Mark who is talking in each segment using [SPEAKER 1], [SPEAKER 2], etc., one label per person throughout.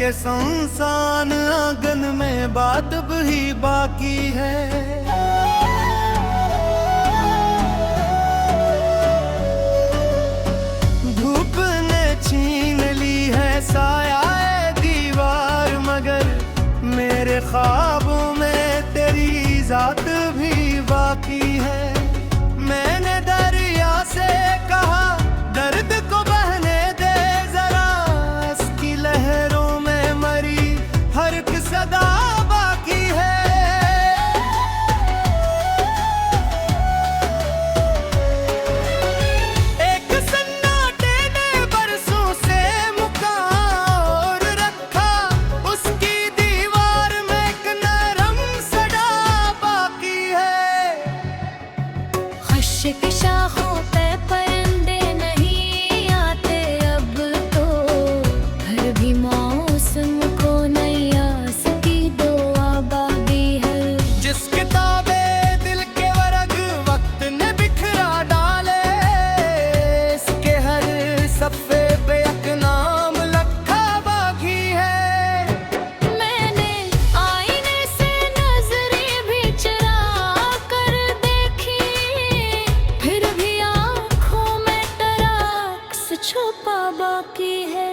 [SPEAKER 1] के संसान आंगन में बात भी बाकी है। धूप ने छीन ली है साया दीवार, मगर मेरे ख्वाबों में तेरी जात भी बाकी है। मैंने दरिया से कहा दर्द को बहने दे जरा, इसकी लहरों में मरी हर एक सदा बाकी है। एक सन्नाटे ने बरसों से मुकाम रखा, उसकी दीवार में एक नरम सदा बाकी है।
[SPEAKER 2] खुश शाखों पे परिंदे नहीं आते अब तो, हर भी मौसम को नई आस की दुआ बाकी है।
[SPEAKER 1] जिस किताबे दिल के वर्ग वक्त ने बिखरा डाले, इसके हर सफ़े पे एक नाम लिखा बाकी है।
[SPEAKER 2] मैंने आईने से नजरें भी चुरा कर देखी, फिर भी आँखों में तेरा अक्स छुपा बाकी है।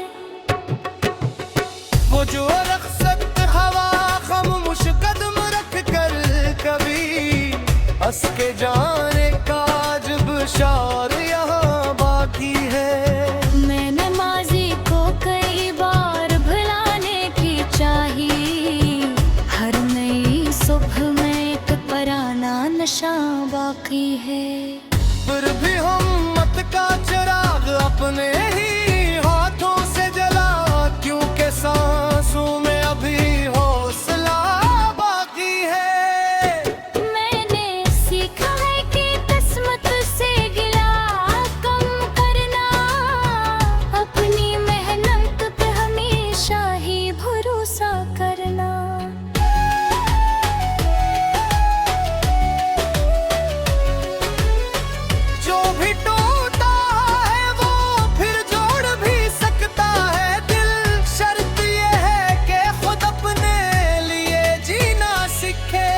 [SPEAKER 1] वो जो रख्सत हवा खामोश कदम रख कर कभी हंस के जाने का जब शार यहाँ बाकी है।
[SPEAKER 2] मैंने माजी को कई बार भुलाने की चाही, हर नई सुबह में एक पराना नशा बाकी है।
[SPEAKER 1] फिर भी हिम्मत का चिराग अपने ही हाथों से जला, क्योंकि सांसों में अभी हौसला बाकी है।
[SPEAKER 2] मैंने सीखा है कि किस्मत से गिला कम करना, अपनी मेहनत पे हमेशा ही भरोसा करना।
[SPEAKER 1] जो भी टूटा है वो फिर जोड़ भी सकता है दिल, शर्त ये है कि खुद अपने लिए जीना सीखे।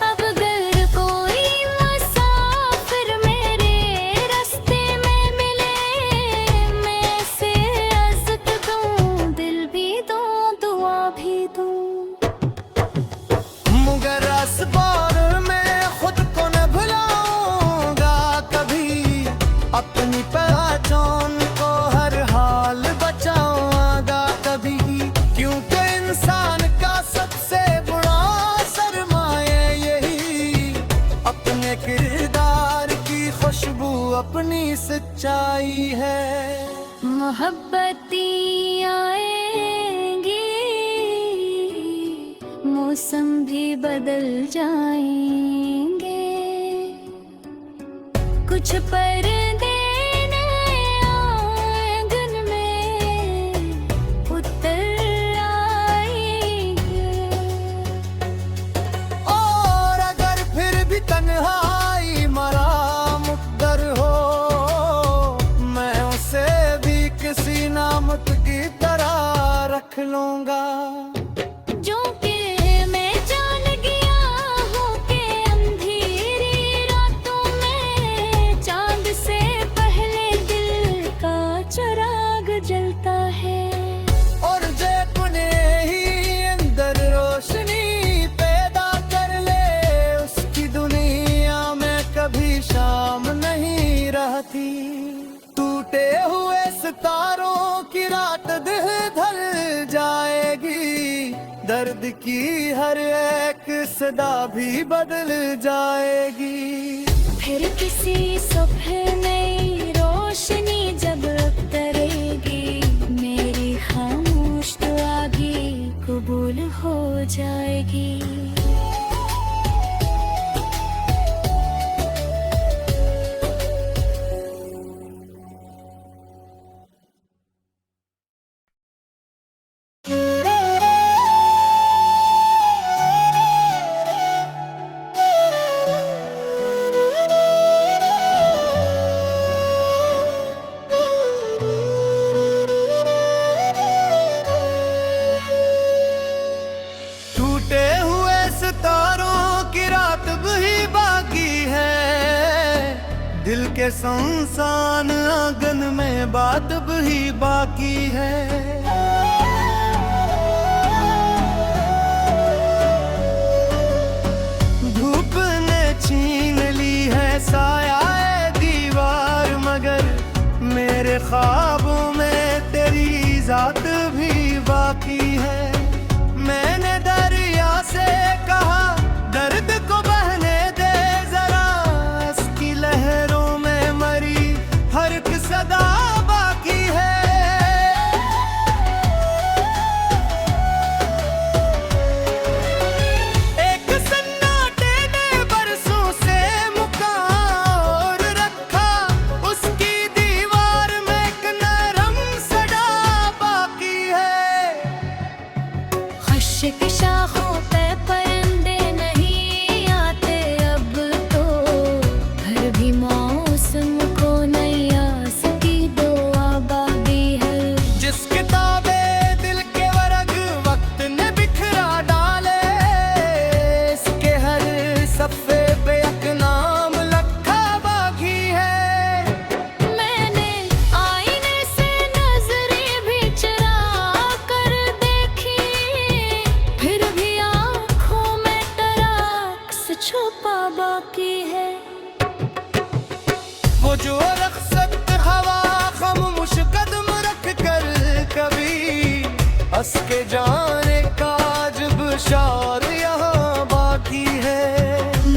[SPEAKER 2] अब अगर कोई मुसाफिर मेरे रास्ते में मिले, मैं से इज्जत दूं, दिल भी दूं, दुआ भी दूं।
[SPEAKER 1] मगर असबार में खुद को न भुलाऊंगा कभी, अपनी पहचान को हर हाल बचाऊंगा कभी, क्योंकि इंसान का सबसे बड़ा सरमाया यही अपने किरदार की खुशबू, अपनी सच्चाई है।
[SPEAKER 2] मोहब्बती आएंगी, मौसम भी बदल जाएंगे, कुछ पर्दे नए आंगन में उतर आएंगे।
[SPEAKER 1] और अगर फिर भी तन्हाई मरा मुक़द्दर हो, मैं उसे भी किसी नामत की तरह रख लूंगा।
[SPEAKER 2] जो कि मैं जान गया हूँ कि अंधेरी रातों में चांद से पहले दिल का चिराग जलता है।
[SPEAKER 1] और जो अपने ही अंदर रोशनी पैदा कर ले, उसकी दुनिया में कभी शाम नहीं रहती। टूटे हुए सितारों की रात दिल ढल जाएगी, दर्द की हर एक सदा भी बदल जाएगी।
[SPEAKER 2] फिर किसी सुबह नई रोशनी जब उतरेगी, मेरी खामोश दुआ भी कबूल हो जाएगी।
[SPEAKER 1] के संसान आंगन में बात भी बाकी है। धूप ने छीन ली है साया दीवार, मगर मेरे ख्वाबों में तेरी जात भी बाकी है। मैंने दरिया से कहा दर्द को बहने दे जरा, इसकी लहरों में मरी हर एक सदा बाकी है। एक सन्नाटे ने बरसों से मुकाम रखा, उसकी दीवार में एक नरम सदा बाकी है।
[SPEAKER 2] खुश शाखों पे परिंदे नहीं आते अब तो, हर भी मौसम को नई आस की दुआ बाकी है।
[SPEAKER 1] जिस किताबे दिल के वर्ग वक्त ने बिखरा डाले, इसके हर सफ़े पे एक नाम लिखा बाकी है।
[SPEAKER 2] मैंने आईने से नजरें भी चुरा कर देखी, फिर भी आँखों में तराक्स छुपा बाकी है।
[SPEAKER 1] वो जो रख्सत हवा खामोश कदम रख कर कभी हंस के जाने का जब शार यहाँ बाकी है।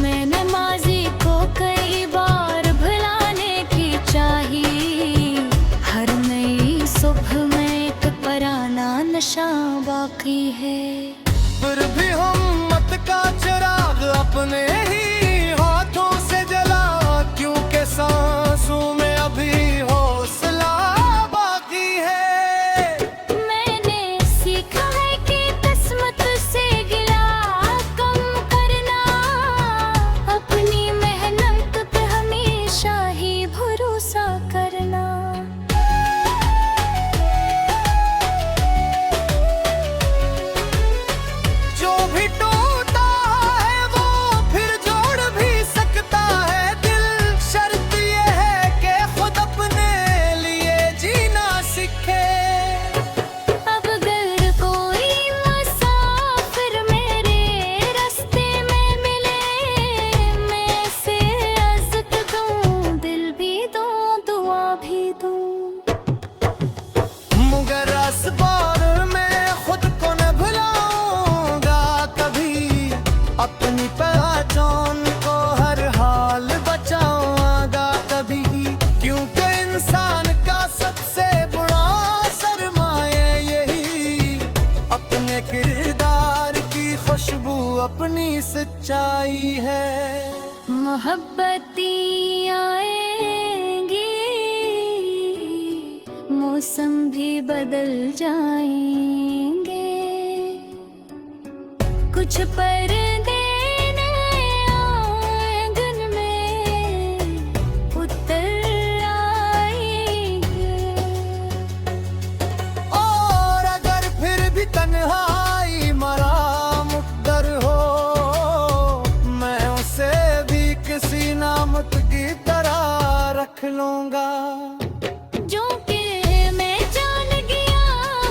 [SPEAKER 2] मैंने माजी को कई बार भुलाने की चाही, हर नई सुबह में एक पराना नशा बाकी है।
[SPEAKER 1] फिर भी हिम्मत का चिराग अपने ही हाथों से जला, क्योंकि सांसों में अभी हौसला बाकी है।
[SPEAKER 2] मैंने सीखा है कि किस्मत से गिला कम करना, अपनी मेहनत पे हमेशा ही भरोसा करना।
[SPEAKER 1] जो भी टूटा है वो फिर जोड़ भी सकता है दिल, शर्त ये है कि खुद अपने लिए जीना सीखे।
[SPEAKER 2] अब अगर कोई मुसाफिर मेरे रास्ते में मिले, मैं से इज्जत दूं, दिल भी दूं, दुआ भी दूं।
[SPEAKER 1] मगर असबार में खुद को न भुलाऊंगा कभी, अपनी पहचान को हर हाल बचाऊंगा कभी। क्योंकि इंसान का सबसे बड़ा सरमाया यही, अपने किरदार की खुशबू अपनी सच्चाई है।
[SPEAKER 2] मोहब्बती आएंगी, मौसम भी बदल जाएंगे, कुछ पर्दे नए आंगन में उतर आएंगे।
[SPEAKER 1] और अगर फिर भी तन्हाई मरा मुकद्दर हो, मैं उसे भी किसी नामत की तरह रख लूंगा।
[SPEAKER 2] जो कि मैं जान गया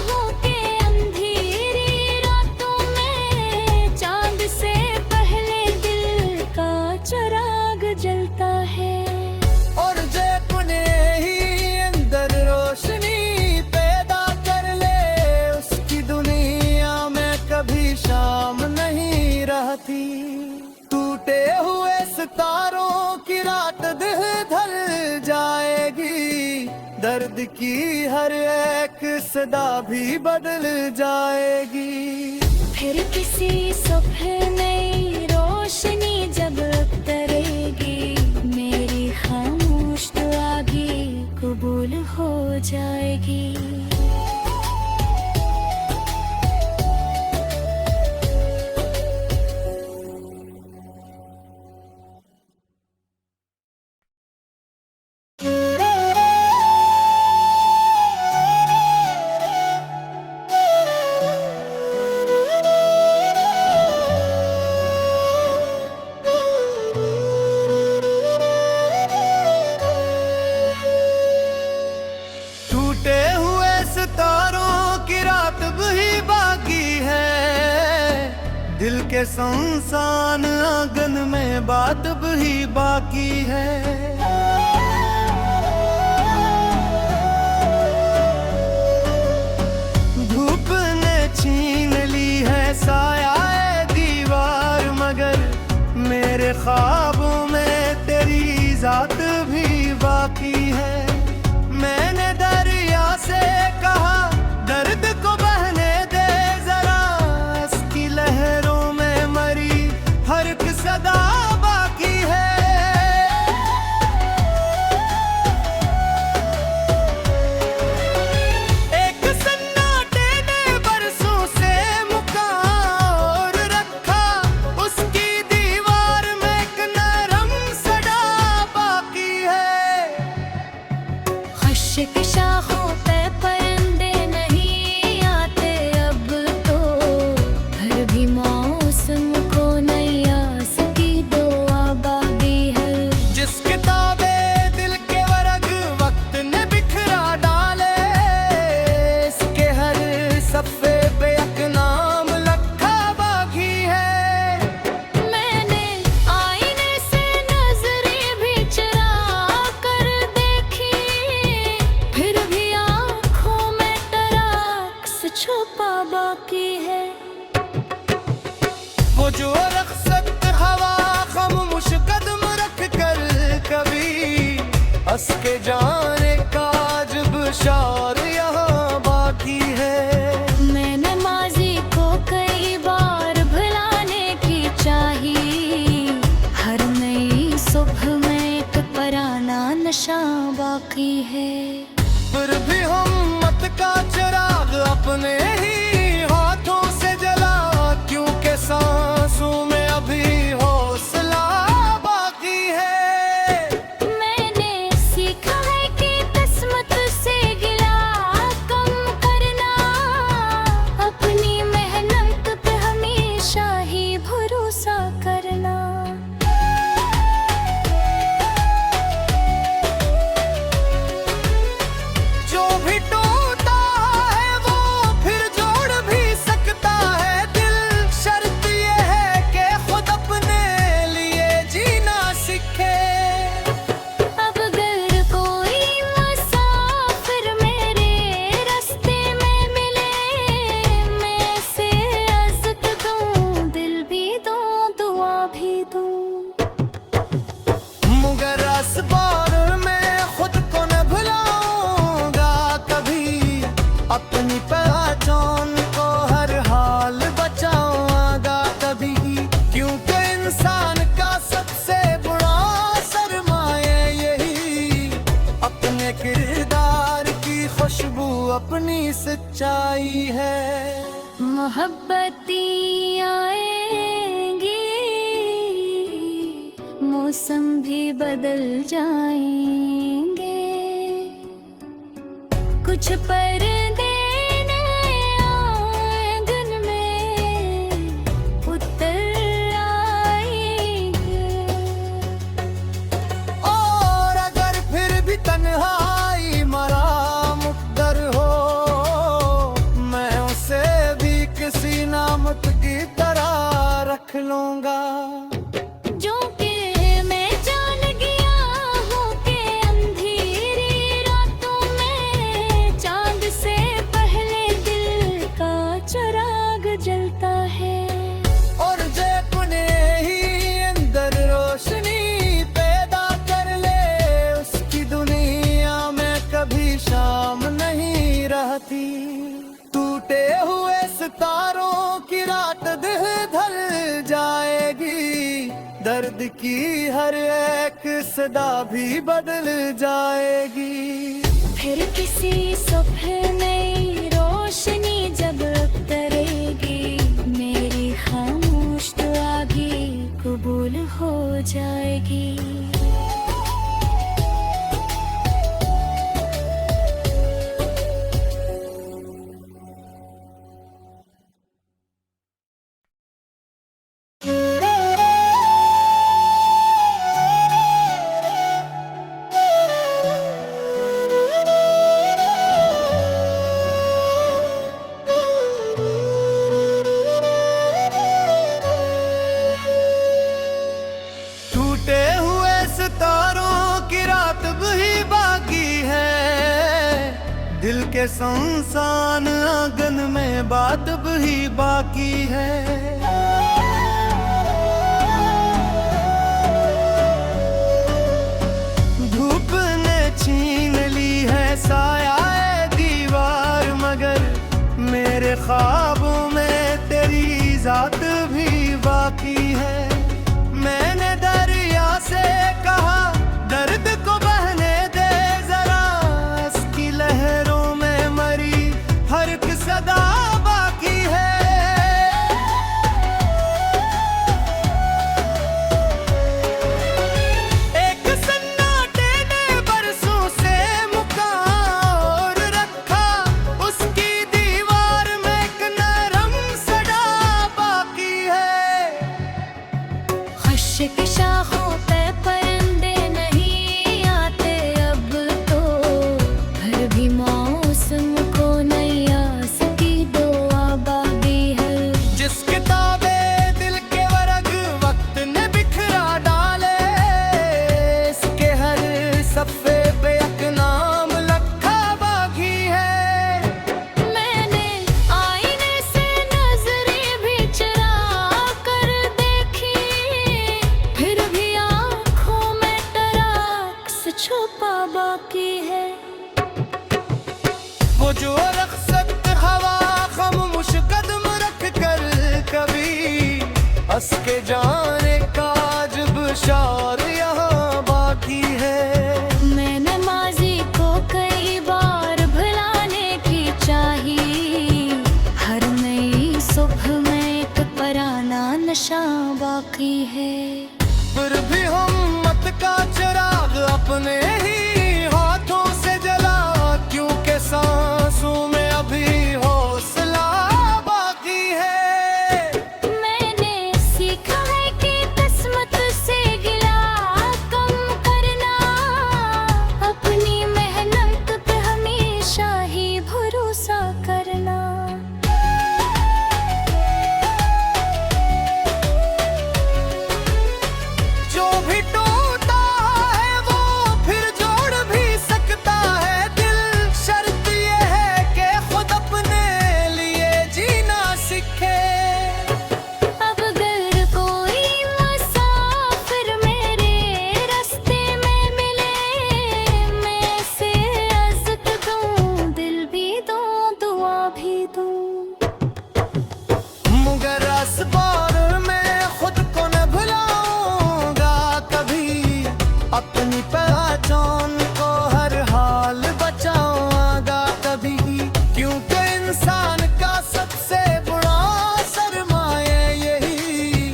[SPEAKER 2] हूँ कि अंधेरी रातों में चांद से पहले दिल का चिराग जलता है।
[SPEAKER 1] और जो अपने ही अंदर रोशनी पैदा कर ले, उसकी दुनिया में कभी शाम नहीं रहती। टूटे हुए सितारों की रात दिल धर जाएगी, दर्द की हर एक सदा भी बदल जाएगी।
[SPEAKER 2] फिर किसी सुबह नई रोशनी जब उतरेगी, मेरी खामोश दुआ भी कबूल हो जाएगी।
[SPEAKER 1] के संसान आंगन में बात भी बाकी है। धूप ने छीन ली है साया दीवार, मगर मेरे ख्वाबों में तेरी जात भी बाकी है। मैंने दरिया से कहा दर्द को बहने दे जरा, इसकी लहरों में मरी हर एक सदा बाकी है। एक सन्नाटे ने बरसों से मुकाम रखा, उसकी दीवार में एक नरम सड़ा बाकी है।
[SPEAKER 2] खश की शाखों पे परिंदे नहीं आते अब तो, हर भी मौसम को नई आस की दुआ बागी है।
[SPEAKER 1] जिस किताबे दिल के वर्ग वक्त ने बिखरा डाले, इसके हर सफ़े पे एक नाम लिखा बाकी है।
[SPEAKER 2] मैंने आईने से नजरें भी चुरा कर देखी, फिर भी आँखों में तराक्स छुपा बाकी है।
[SPEAKER 1] वो जो रख्सत हवा खामोश कदम रख कर कभी हंस के जाने का जब शार यहाँ बाकी है।
[SPEAKER 2] मैंने माजी को कई बार भुलाने की चाही, हर नई सुबह में एक पराना नशा बाकी है।
[SPEAKER 1] फिर भी हिम्मत का चिराग अपने ही हाथों से जला, क्योंकि सांसों में अभी हौसला बाकी है।
[SPEAKER 2] मैंने सीखा है कि किस्मत से गिला कम करना, अपनी मेहनत पे हमेशा ही भरोसा करना।
[SPEAKER 1] जो भी टूटा है वो फिर जोड़ भी सकता है दिल, शर्त ये है कि खुद अपने लिए जीना सीखे।
[SPEAKER 2] अब अगर कोई मुसाफिर मेरे रास्ते में मिले, मैं से इज़्ज़त दूं, दिल भी दूं, दुआ भी दूं।
[SPEAKER 1] मगर असबार में खुद को न भुलाऊंगा कभी, अपनी पहचान को हर हाल बचाऊंगा कभी। क्योंकि इंसान का सबसे बड़ा सरमाया यही, अपने किरदार की खुशबू अपनी सच्चाई है।
[SPEAKER 2] मोहब्बती आएंगी, मौसम भी बदल जाएंगे, कुछ पर्दे नए आंगन में उतर आएंगे।
[SPEAKER 1] और अगर फिर भी तन्हाई मरा मुकद्दर हो, मैं उसे भी किसी नामत की तरह रख लूंगा।
[SPEAKER 2] जो कि मैं जान गया हूँ कि अंधेरी रातों में चांद से पहले दिल का चिराग जलता है।
[SPEAKER 1] और जे अपने ही अंदर रोशनी पैदा कर ले, उसकी दुनिया में कभी शाम नहीं रहती। टूटे हुए सितारों की रात दिल ढल जाएगी, दर्द की हर एक सदा भी बदल जाएगी।
[SPEAKER 2] फिर किसी सुबह नई रोशनी जब उतरेगी, मेरी खामोश दुआ भी कबूल हो जाएगी।
[SPEAKER 1] मेरे संसान आंगन में बात भी बाकी है। धूप ने छीन ली है साया दीवार, मगर मेरे ख्वाबों में तेरी जात भी बाकी है। मैंने दरिया से कहा दर्द को बहने दे जरा, इसकी लहरों में मरी हर एक सदा बाकी है। एक सन्नाटे ने बरसों से मुकाम रखा, उसकी दीवार में एक नरम सदा बाकी है।
[SPEAKER 2] खश की शाखों पे परिंदे नहीं आते अब तो, हर भी मौसम को नई आस की दुआ बाकी है।
[SPEAKER 1] जिस किताबे दिल के वर्ग वक्त ने बिखरा डाले, इसके हर सफ़े पे एक नाम लिखा बाकी है।
[SPEAKER 2] मैंने आईने से नजरें भी चुरा कर देखी, फिर भी आँखों में टराक्स छुपा बाकी है।
[SPEAKER 1] वो जो रख्सत हवा खामोश कदम रख कर कभी हंस के जाने का जब शार यहाँ बाकी है।
[SPEAKER 2] मैंने माजी को कई बार भुलाने की चाही, हर नई सुबह में एक पराना नशा बाकी है।
[SPEAKER 1] फिर भी हिम्मत का चिराग अपने ही हाथों से जला, क्योंकि सांसों में अभी हौसला बाकी है।
[SPEAKER 2] मैंने सीखा है कि किस्मत से गिला कम करना, अपनी मेहनत पे हमेशा ही भरोसा करना।
[SPEAKER 1] जो भी टूटा है वो फिर जोड़ भी सकता है दिल, शर्त ये है कि खुद अपने लिए जीना सीखे।
[SPEAKER 2] अब अगर कोई मुसाफिर मेरे रास्ते में मिले, मैं से इज्जत दूं, दिल भी दूं, दुआ भी दूं।
[SPEAKER 1] मगर असबार में खुद को न भुलाऊंगा कभी, अपनी पहचान को हर हाल बचाऊंगा कभी। क्योंकि इंसान का सबसे बड़ा सरमाया यही,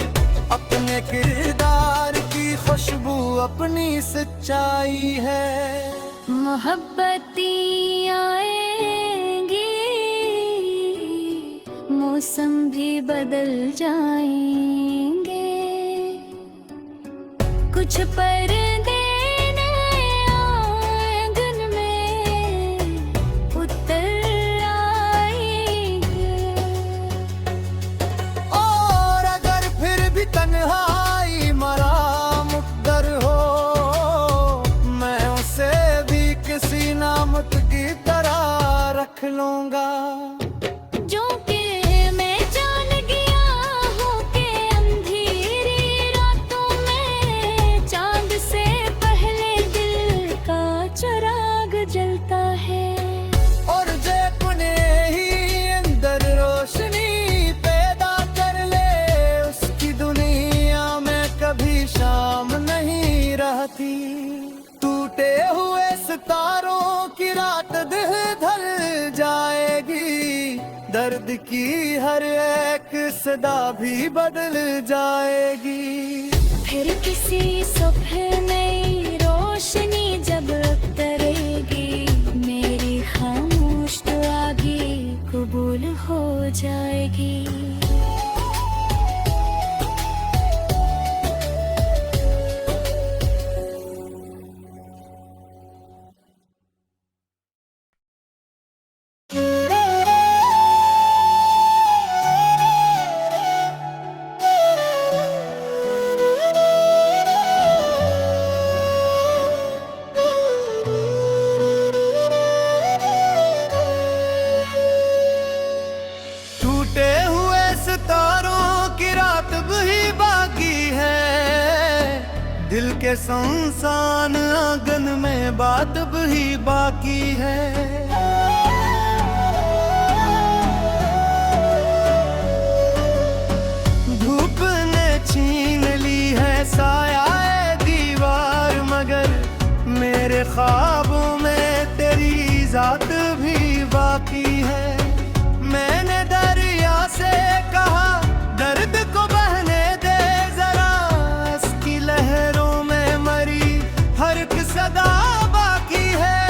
[SPEAKER 1] अपने किरदार की खुशबू अपनी सच्चाई है।
[SPEAKER 2] मोहब्बती आएंगी, मौसम भी बदल जाएंगे, कुछ पर्दे नए आंगन में उतर आएंगे।
[SPEAKER 1] और अगर फिर भी तन्हाई मरा मुकद्दर हो, मैं उसे भी किसी नामत की तरह रख लूंगा।
[SPEAKER 2] जो कि मैं जान गया हूँ कि अंधेरी रातों में चांद से पहले दिल का चिराग जलता है।
[SPEAKER 1] और जे अपने ही अंदर रोशनी पैदा कर ले, उसकी दुनिया में कभी शाम नहीं रहती। टूटे हुए सितारों की रात दिल ढल जाएगी, दर्द की हर एक सदा भी बदल जाएगी।
[SPEAKER 2] फिर किसी सुबह नई रोशनी जब उतरेगी, मेरी खामोश दुआ भी कबूल हो जाएगी।
[SPEAKER 1] दिल के संसान आंगन में बात भी बाकी है। धूप ने छीन ली है साया दीवार, मगर मेरे ख्वाबों में तेरी जात भी बाकी है। मैंने दरिया से कहा दर्द को बहने दे जरा, इसकी लहरों में मरी हर एक सदा बाकी है।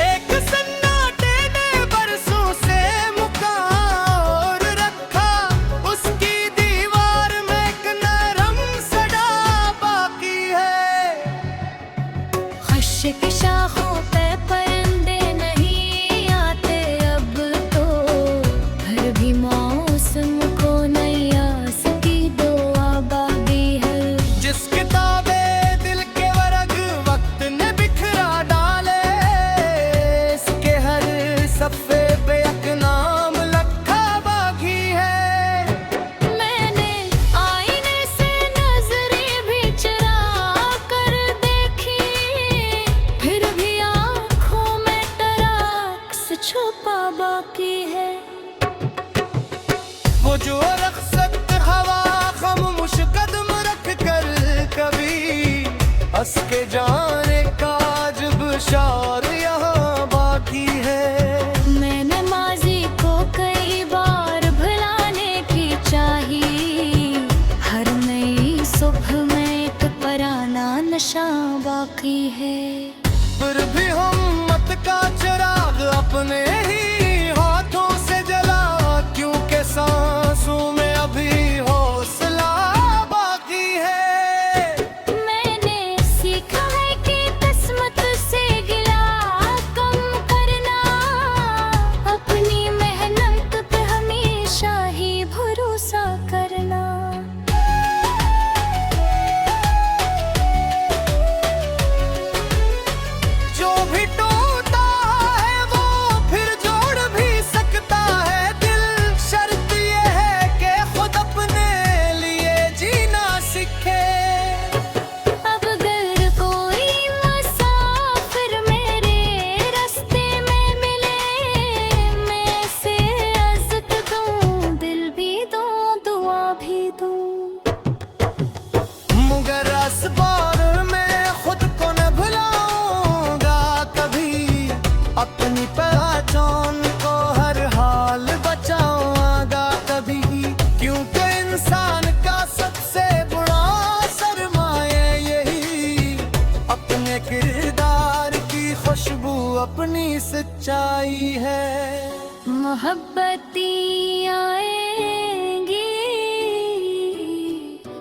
[SPEAKER 1] एक सन्नाटे ने बरसों से मुकाम रखा, उसकी दीवार में एक नरम सदा बाकी है।
[SPEAKER 2] खश की शाखों पे परिंदे नहीं आते अब तो, हर भी मौसम को नई आस की दुआ बाकी है।
[SPEAKER 1] जिस किताबे दिल के वर्ग वक्त ने बिखरा डाले, इसके हर सफ़े पे एक नाम लिखा बाकी है।
[SPEAKER 2] मैंने आईने से नजरें भी चुरा कर देखी, फिर भी आँखों में तराक्स छुपा बाकी है।
[SPEAKER 1] वो जो रख्सत हवा खामोश कदम रख कर कभी हंस के जाने का जब शार यहाँ बाकी है।
[SPEAKER 2] मैंने माजी को कई बार भुलाने की चाही, हर नई सुबह में एक पराना नशा बाकी है।
[SPEAKER 1] फिर भी हिम्मत का चिराग अपने ही हाथों से जला, क्योंकि सांसों में अभी हौसला बाकी है।
[SPEAKER 2] मैंने सीखा है कि किस्मत से गिला कम करना, अपनी मेहनत पे हमेशा ही भरोसा करना।
[SPEAKER 1] जो भी टूटा है वो फिर जोड़ भी सकता है दिल, शर्त ये है कि खुद अपने लिए जीना सीखे।
[SPEAKER 2] अब अगर कोई मुसाफिर मेरे रास्ते में मिले, मैं से इज़्ज़त दूं, दिल भी दूं, दुआ भी दूं।
[SPEAKER 1] मगर असबार में खुद को न भुलाऊंगा कभी, अपनी पहचान को हर हाल बचाऊंगा कभी। क्योंकि इंसान का सबसे बड़ा सरमाया यही, अपने किरदार की खुशबू अपनी सच्चाई है।
[SPEAKER 2] मोहब्बती आएंगी,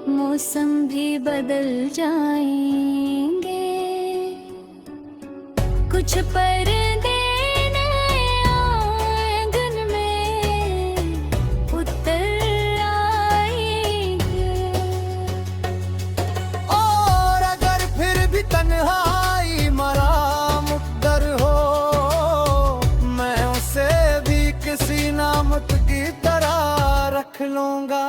[SPEAKER 2] मौसम भी बदल जाएंगे, कुछ पर्दे नए आंगन में उतर आएंगे।
[SPEAKER 1] और अगर फिर भी तन्हाई मरा मुक़द्दर हो, मैं उसे भी किसी नामत की तरह रख लूंगा।